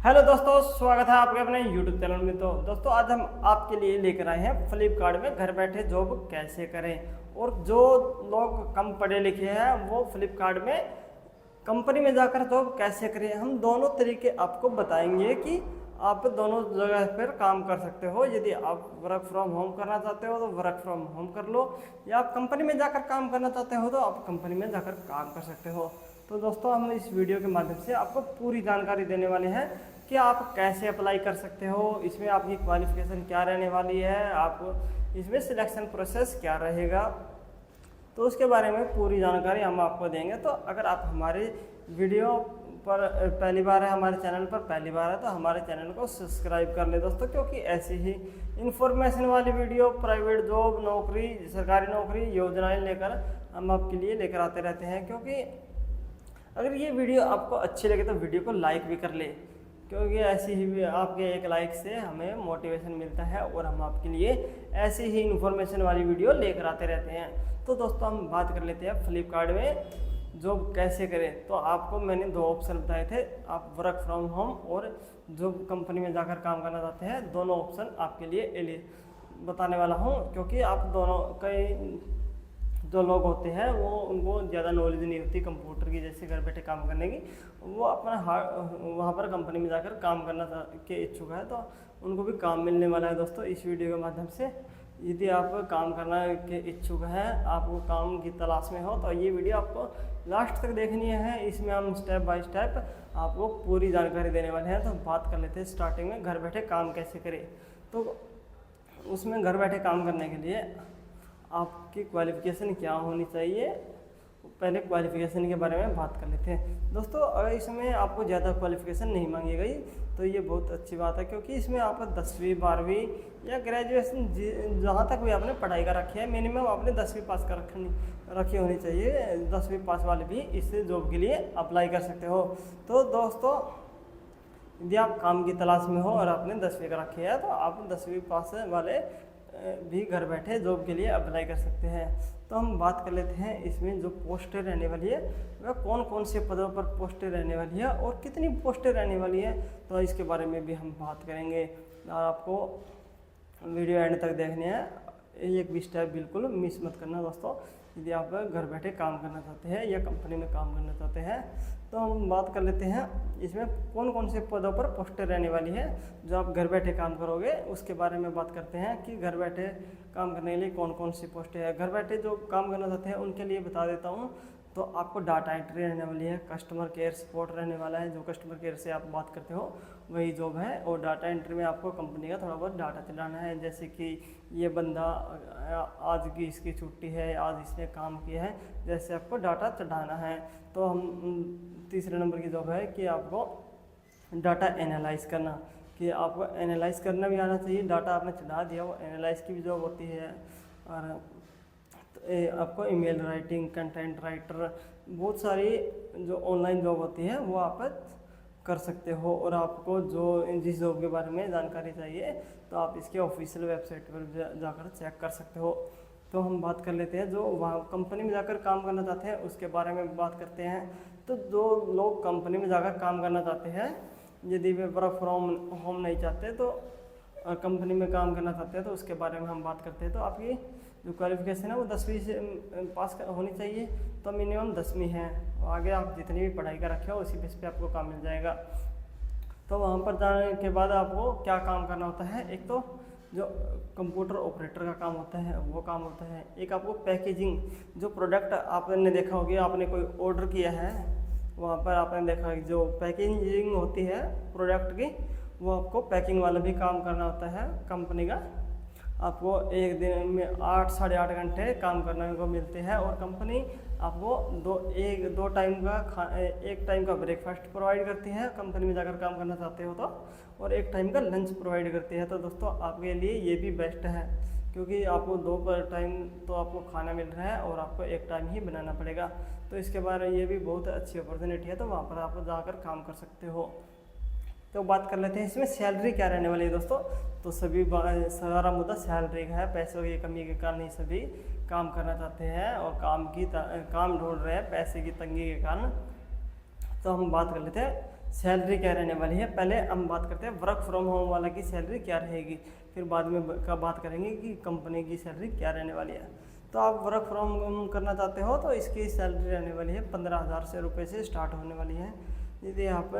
Hello दोस्तों, स्वागत है आपके अपने YouTube चैनल में। तो दोस्तों, आज हम आपके लिए लेकर आए हैं फ्लिपकार्ट में घर बैठे जॉब कैसे करें। और जो लोग कम पढ़े लिखे हैं वो फ्लिपकार्ट में कंपनी में जाकर जॉब कैसे करें, हम दोनों तरीके आपको बताएंगे कि आप दोनों जगह पर काम कर सकते हो। यदि आप वर्क फ्रॉम होम करना चाहते हो तो वर्क फ्रॉम होम कर लो, या आप कंपनी में जाकर काम करना चाहते हो तो आप कंपनी में जाकर काम कर सकते हो। तो दोस्तों, हम इस वीडियो के माध्यम से आपको पूरी जानकारी देने वाले हैं कि आप कैसे अप्लाई कर सकते हो, इसमें आपकी क्वालिफिकेशन क्या रहने वाली है, आप इसमें सिलेक्शन प्रोसेस क्या रहेगा, तो उसके बारे में पूरी जानकारी हम आपको देंगे। तो अगर आप हमारे वीडियो पर पहली बार है, हमारे चैनल पर पहली बार है, तो हमारे चैनल को सब्सक्राइब कर ले दोस्तों, क्योंकि ऐसी ही इन्फॉर्मेशन वाली वीडियो, प्राइवेट जॉब, नौकरी, सरकारी नौकरी, योजनाएं लेकर हम आपके लिए लेकर आते रहते हैं। क्योंकि अगर ये वीडियो आपको अच्छी लगे तो वीडियो को लाइक भी कर ले, क्योंकि ऐसी ही आपके एक लाइक से हमें मोटिवेशन मिलता है और हम आपके लिए ऐसी ही इन्फॉर्मेशन वाली वीडियो लेकर आते रहते हैं। तो दोस्तों, हम बात कर लेते हैं फ्लिपकार्ट में जॉब कैसे करें। तो आपको मैंने दो ऑप्शन बताए थे, आप वर्क फ्रॉम होम और जो कंपनी में जाकर काम करना चाहते हैं, दोनों ऑप्शन आपके लिए बताने वाला हूँ। क्योंकि आप दोनों कई जो लोग होते हैं वो उनको ज़्यादा नॉलेज नहीं होती कंप्यूटर की, जैसे घर बैठे काम करने की, वो अपना वहाँ पर कंपनी में जाकर काम करना के इच्छुक है, तो उनको भी काम मिलने वाला है दोस्तों इस वीडियो के माध्यम से। यदि आप काम करना के इच्छुक हैं, आपको काम की तलाश में हो, तो ये वीडियो आपको लास्ट तक देखनी है। इसमें हम स्टेप बाय स्टेप आपको पूरी जानकारी देने वाले हैं। तो बात कर लेते हैं स्टार्टिंग में घर बैठे काम कैसे करें। तो उसमें घर बैठे काम करने के लिए आपकी क्वालिफ़िकेशन क्या होनी चाहिए, पहले क्वालिफ़िकेशन के बारे में बात कर लेते हैं दोस्तों। अगर इसमें आपको ज़्यादा क्वालिफ़िकेशन नहीं मांगी गई तो ये बहुत अच्छी बात है, क्योंकि इसमें आप 10वीं 12वीं या ग्रेजुएशन जहाँ तक भी आपने पढ़ाई कर रखी है, मिनिमम आपने 10वीं पास कर रखी होनी चाहिए। 10वीं पास वाले भी इस जॉब के लिए अप्लाई कर सकते हो। तो दोस्तों, यदि आप काम की तलाश में हो और आपने 10वीं का रखी है, तो आप 10वीं पास वाले भी घर बैठे जॉब के लिए अप्लाई कर सकते हैं। तो हम बात कर लेते हैं इसमें जो पोस्टें रहने वाली है वह कौन कौन से पदों पर पोस्टें रहने वाली है और कितनी पोस्टें रहने वाली है, तो इसके बारे में भी हम बात करेंगे। और आपको वीडियो एंड तक देखनी है, एक भी स्टेप बिल्कुल मिस मत करना दोस्तों, यदि आप घर बैठे काम करना चाहते हैं या कंपनी में काम करना चाहते हैं। तो हम बात कर लेते हैं इसमें कौन कौन से पदों पर पोस्टें रहने वाली है जो आप घर बैठे काम करोगे, उसके बारे में बात करते हैं कि घर बैठे काम करने के लिए कौन कौन सी पोस्टें हैं। घर बैठे जो काम करना चाहते हैं उनके लिए बता देता हूँ। तो आपको डाटा एंट्री रहने वाली है, कस्टमर केयर सपोर्ट रहने वाला है, जो कस्टमर केयर से आप बात करते हो वही जॉब है। और डाटा एंट्री में आपको कंपनी का थोड़ा बहुत डाटा चलाना है, जैसे कि ये बंदा आज की इसकी छुट्टी है, आज इसने काम किया है, जैसे आपको डाटा चढ़ाना है। तो हम तीसरे नंबर की जॉब है कि आपको डाटा एनालाइज करना, कि आपको एनालाइज करना भी आना चाहिए। डाटा आपने चढ़ा दिया, वो एनालाइज की भी जॉब होती है। और आपको ईमेल राइटिंग, कंटेंट राइटर, बहुत सारी जो ऑनलाइन जॉब होती है वो आप कर सकते हो। और आपको जो जिस जॉब के बारे में जानकारी चाहिए तो आप इसके ऑफिशियल वेबसाइट पर जाकर चेक कर सकते हो। तो हम बात कर लेते हैं जो वहाँ कंपनी में जाकर काम करना चाहते हैं उसके बारे में बात करते हैं। तो जो लोग कंपनी में जाकर काम करना चाहते हैं, यदि वे वर्क फ्रॉम होम नहीं चाहते तो कंपनी में काम करना चाहते हैं, तो उसके बारे में हम बात करते हैं। तो आपकी जो क्वालिफिकेशन है वो 10वीं से पास होनी चाहिए, तो मिनिमम 10वीं है। आगे आप जितनी भी पढ़ाई का रखे हो उसी बेस पे आपको काम मिल जाएगा। तो वहाँ पर जाने के बाद आपको क्या काम करना होता है, एक तो जो कंप्यूटर ऑपरेटर का काम होता है वो काम होता है। एक आपको पैकेजिंग, जो प्रोडक्ट आपने देखा होगा, आपने कोई ऑर्डर किया है वहाँ पर आपने देखा जो पैकेजिंग होती है प्रोडक्ट की, वो आपको पैकिंग वाला भी काम करना होता है कंपनी का। आपको एक दिन में 8 साढ़े 8 घंटे काम करने को मिलते हैं। और कंपनी आपको दो टाइम का एक टाइम का ब्रेकफास्ट प्रोवाइड करती है कंपनी में जाकर काम करना चाहते हो तो, और एक टाइम का लंच प्रोवाइड करती है। तो दोस्तों, आपके लिए ये भी बेस्ट है, क्योंकि आपको 2 टाइम तो आपको खाना मिल रहा है और आपको एक टाइम ही बनाना पड़ेगा। तो इसके बारे में ये भी बहुत अच्छी अपॉर्चुनिटी है, तो वहाँ पर आप जाकर काम कर सकते हो। तो बात कर लेते हैं इसमें सैलरी क्या रहने वाली है दोस्तों। तो सभी सारा मुद्दा सैलरी का है। पैसों की कमी के कारण ही सभी काम करना चाहते हैं और काम ढूंढ रहे हैं पैसे की तंगी के कारण। तो हम बात कर लेते हैं सैलरी क्या रहने वाली है। पहले हम बात करते हैं वर्क फ्रॉम होम वाला की सैलरी क्या रहेगी, फिर बाद में बात करेंगे कि कंपनी की सैलरी क्या रहने वाली है। तो आप वर्क फ्रॉम होम करना चाहते हो तो इसकी सैलरी रहने वाली है 15,000 से रुपये से स्टार्ट होने वाली है। यदि आप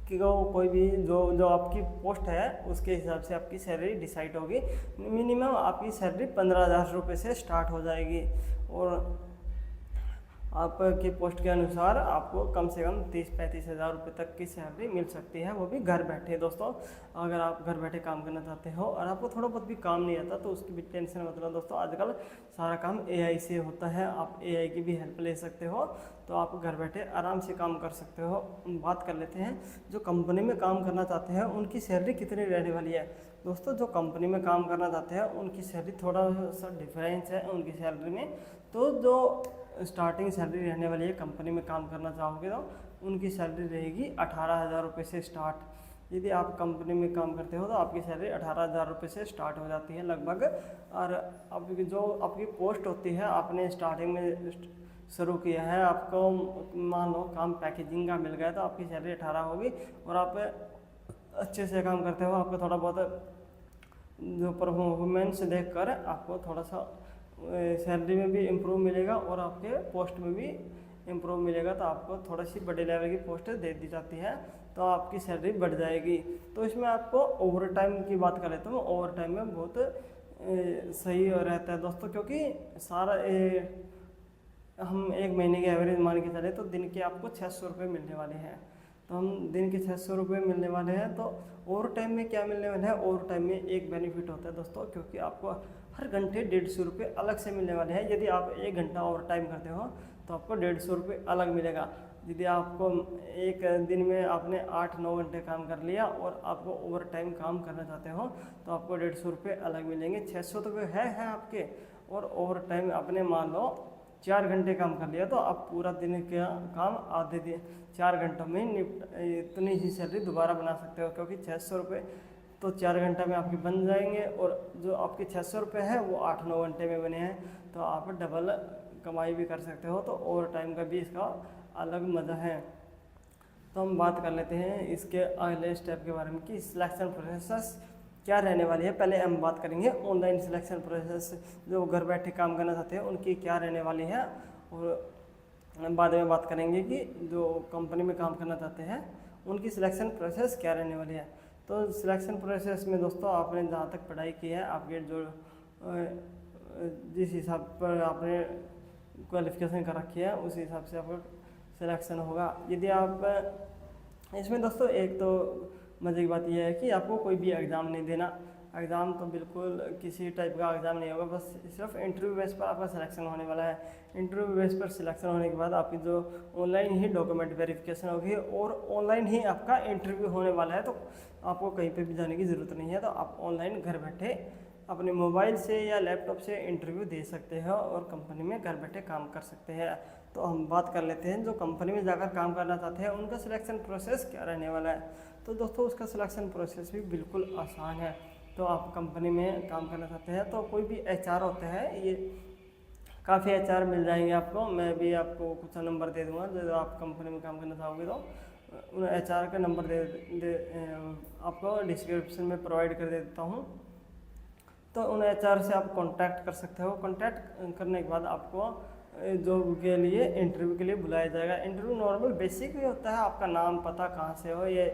कि कोई भी जो आपकी पोस्ट है उसके हिसाब से आपकी सैलरी डिसाइड होगी। मिनिमम आपकी सैलरी 15,000 रुपये से स्टार्ट हो जाएगी और आपकी पोस्ट के अनुसार आपको कम से कम 30-35 हज़ार रुपये तक की सैलरी मिल सकती है, वो भी घर बैठे। दोस्तों अगर आप घर बैठे काम करना चाहते हो और आपको थोड़ा बहुत भी काम नहीं आता तो उसकी भी टेंशन मत लो दोस्तों। आजकल सारा काम एआई से होता है, आप एआई की भी हेल्प ले सकते हो, तो आप घर बैठे आराम से काम कर सकते हो। बात कर लेते हैं जो कंपनी में काम करना चाहते हैं उनकी सैलरी कितनी रहने वाली है। दोस्तों जो कंपनी में काम करना चाहते हैं उनकी सैलरी थोड़ा सा डिफरेंस है उनकी सैलरी में। तो जो स्टार्टिंग सैलरी रहने वाली है कंपनी में काम करना चाहोगे तो उनकी सैलरी रहेगी 18,000 रुपये से स्टार्ट। यदि आप कंपनी में काम करते हो तो आपकी सैलरी 18,000 रुपये से स्टार्ट हो जाती है लगभग। और आपकी जो आपकी पोस्ट होती है आपने स्टार्टिंग में शुरू किया है, आपको मान लो काम पैकेजिंग का मिल गया तो आपकी सैलरी 18 होगी। और आप अच्छे से काम करते हो, आपको थोड़ा बहुत जो परफॉर्मेंस देखकर आपको थोड़ा सा सैलरी में भी इम्प्रूव मिलेगा और आपके पोस्ट में भी इम्प्रूव मिलेगा, तो आपको थोड़ा सी बड़े लेवल की पोस्ट दे दी जाती है तो आपकी सैलरी बढ़ जाएगी। तो इसमें आपको ओवर टाइम की बात कर लेता हूँ। ओवर टाइम में बहुत सही रहता है दोस्तों, क्योंकि सारा हम एक महीने की एवरेज मान के चले तो दिन के आपको 600 रुपये मिलने वाले हैं। तो हम दिन के 600 रुपये मिलने वाले हैं। तो ओवर टाइम में क्या मिलने वाला है, ओवर टाइम में एक बेनिफिट होता है दोस्तों, क्योंकि आपको हर घंटे 150 रुपये अलग से मिलने वाले हैं। यदि आप 1 घंटा ओवर टाइम करते हो तो आपको 150 रुपये अलग मिलेगा। यदि आपको एक दिन में आपने 8-9 घंटे काम कर लिया और आपको ओवर टाइम काम करना चाहते हो तो आपको 150 रुपये अलग मिलेंगे। 600 तो है आपके, और ओवर टाइम आपने मान लो 4 घंटे काम कर लिया तो आप पूरा दिन का काम आधे दिन 4 घंटों में इतनी ही सैलरी दोबारा बना सकते हो, क्योंकि 600 रुपये तो 4 घंटा में आपके बन जाएंगे और जो आपके 600 रुपये है वो 8-9 घंटे में बने हैं, तो आप डबल कमाई भी कर सकते हो। तो ओवर टाइम का भी इसका अलग मज़ा है। तो हम बात कर लेते हैं इसके अगले स्टेप के बारे में कि सिलेक्शन प्रोसेस क्या रहने वाली है। पहले हम बात करेंगे ऑनलाइन सिलेक्शन प्रोसेस, जो घर बैठे काम करना चाहते हैं उनकी क्या रहने वाली है, और बाद में बात करेंगे कि जो कंपनी में काम करना चाहते हैं उनकी सिलेक्शन प्रोसेस क्या रहने वाली है। तो सिलेक्शन प्रोसेस में दोस्तों आपने जहाँ तक पढ़ाई की है, आपके जो जिस हिसाब पर आपने क्वालिफिकेशन कर रखी है उस हिसाब से आपका सिलेक्शन होगा। यदि आप इसमें दोस्तों एक तो मज़े की बात यह है कि आपको कोई भी एग्ज़ाम नहीं देना। एग्ज़ाम तो बिल्कुल किसी टाइप का एग्ज़ाम नहीं होगा, बस सिर्फ इंटरव्यू बेस पर आपका सिलेक्शन होने वाला है। इंटरव्यू बेस पर सिलेक्शन होने के बाद आपकी जो ऑनलाइन ही डॉक्यूमेंट वेरिफिकेशन होगी और ऑनलाइन ही आपका इंटरव्यू होने वाला है, तो आपको कहीं पे भी जाने की ज़रूरत नहीं है। तो आप ऑनलाइन घर बैठे अपने मोबाइल से या लैपटॉप से इंटरव्यू दे सकते हो और कंपनी में घर बैठे काम कर सकते हैं। तो हम बात कर लेते हैं जो कंपनी में जाकर काम करना चाहते हैं उनका सिलेक्शन प्रोसेस क्या रहने वाला है। तो दोस्तों उसका सिलेक्शन प्रोसेस भी बिल्कुल आसान है। तो आप कंपनी में काम करना चाहते हैं तो कोई भी एचआर होता है, ये काफ़ी एचआर मिल जाएंगे आपको। मैं भी आपको कुछ नंबर दे दूंगा, जो आप कंपनी में काम करना चाहोगे तो उन एचआर का नंबर आपको डिस्क्रिप्शन में प्रोवाइड कर देता हूँ। तो उन एचआर से आप कांटेक्ट कर सकते हो। कांटेक्ट करने के बाद आपको जॉब के लिए इंटरव्यू के लिए बुलाया जाएगा। इंटरव्यू नॉर्मल बेसिक ही होता है, आपका नाम पता कहाँ से हो, ये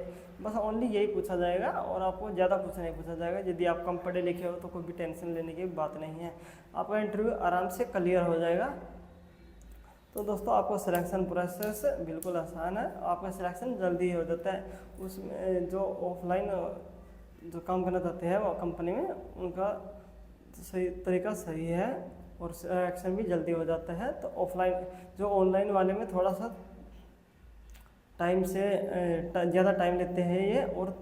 बस ओनली यही पूछा जाएगा और आपको ज़्यादा कुछ नहीं पूछा जाएगा। यदि आप कम पढ़े लिखे हो तो कोई भी टेंशन लेने की बात नहीं है, आपका इंटरव्यू आराम से क्लियर हो जाएगा। तो दोस्तों आपको सिलेक्शन प्रोसेस बिल्कुल आसान है, आपका सिलेक्शन जल्दी हो जाता है। उसमें जो ऑफलाइन जो काम करना चाहते हैं वो कंपनी में, उनका सही तरीका सही है और सिलेक्शन भी जल्दी हो जाता है। तो ऑफलाइन जो ऑनलाइन वाले में थोड़ा सा टाइम से ज़्यादा टाइम लेते हैं ये, और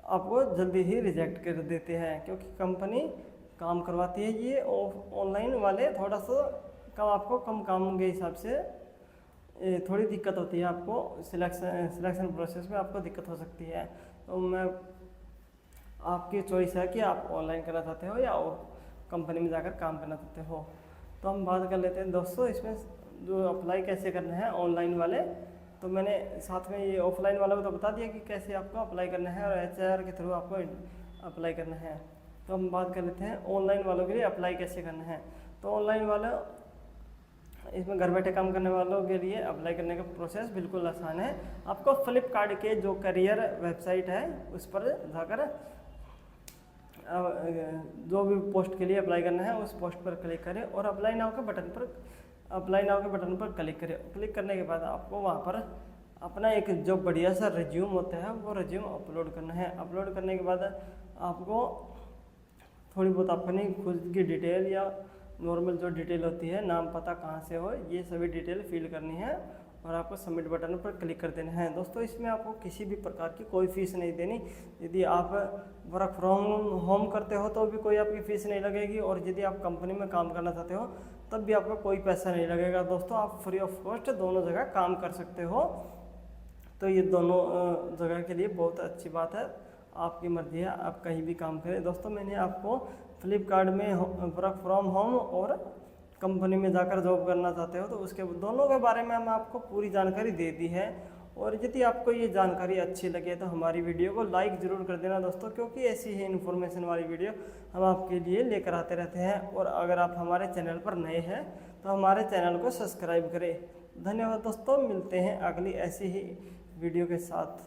आपको जल्दी ही रिजेक्ट कर देते हैं क्योंकि कंपनी काम करवाती है। ये ऑनलाइन वाले थोड़ा सा आपको कम काम के हिसाब से थोड़ी दिक्कत होती है, आपको सिलेक्शन प्रोसेस में आपको दिक्कत हो सकती है। तो मैं आपकी चॉइस है कि आप ऑनलाइन करना चाहते हो या कंपनी में जाकर काम करना चाहते हो। तो हम बात कर लेते हैं दोस्तों इसमें जो अप्लाई कैसे करना है ऑनलाइन वाले। तो मैंने साथ में ये ऑफलाइन वालों को तो बता दिया कि कैसे आपको अप्लाई करना है और HR के थ्रू आपको अप्लाई करना है। तो हम बात कर लेते हैं ऑनलाइन वालों के लिए अप्लाई कैसे करना है। तो ऑनलाइन वाला इसमें घर बैठे काम करने वालों के लिए अप्लाई करने का प्रोसेस बिल्कुल आसान है। आपको फ्लिपकार्ट के जो करियर वेबसाइट है उस पर जाकर जो भी पोस्ट के लिए अप्लाई करना है उस पोस्ट पर क्लिक करें और अप्लाई नाउ के बटन पर क्लिक करें। क्लिक करने के बाद आपको वहाँ पर अपना एक जो बढ़िया सा रिज्यूम होता है वो रिज्यूम अपलोड करना है। अपलोड करने के बाद आपको थोड़ी बहुत अपनी खुद की डिटेल या नॉर्मल जो डिटेल होती है, नाम पता कहाँ से हो, ये सभी डिटेल फिल करनी है और आपको सबमिट बटन पर क्लिक कर देना है। दोस्तों इसमें आपको किसी भी प्रकार की कोई फ़ीस नहीं देनी। यदि आप वर्क फ्रॉम होम करते हो तो भी कोई आपकी फ़ीस नहीं लगेगी और यदि आप कंपनी में काम करना चाहते हो तब भी आपका कोई पैसा नहीं लगेगा। दोस्तों आप फ्री ऑफ कॉस्ट दोनों जगह काम कर सकते हो। तो ये दोनों जगह के लिए बहुत अच्छी बात है, आपकी मर्जी है, आप कहीं भी काम करें। दोस्तों मैंने आपको फ्लिपकार्ट में वर्क फ्रॉम होम और कंपनी में जाकर जॉब करना चाहते हो तो उसके दोनों के बारे में हम आपको पूरी जानकारी दे दी है। और यदि आपको ये जानकारी अच्छी लगे तो हमारी वीडियो को लाइक ज़रूर कर देना दोस्तों, क्योंकि ऐसी ही इन्फॉर्मेशन वाली वीडियो हम आपके लिए लेकर आते रहते हैं। और अगर आप हमारे चैनल पर नए हैं तो हमारे चैनल को सब्सक्राइब करें। धन्यवाद दोस्तों, मिलते हैं अगली ऐसी ही वीडियो के साथ।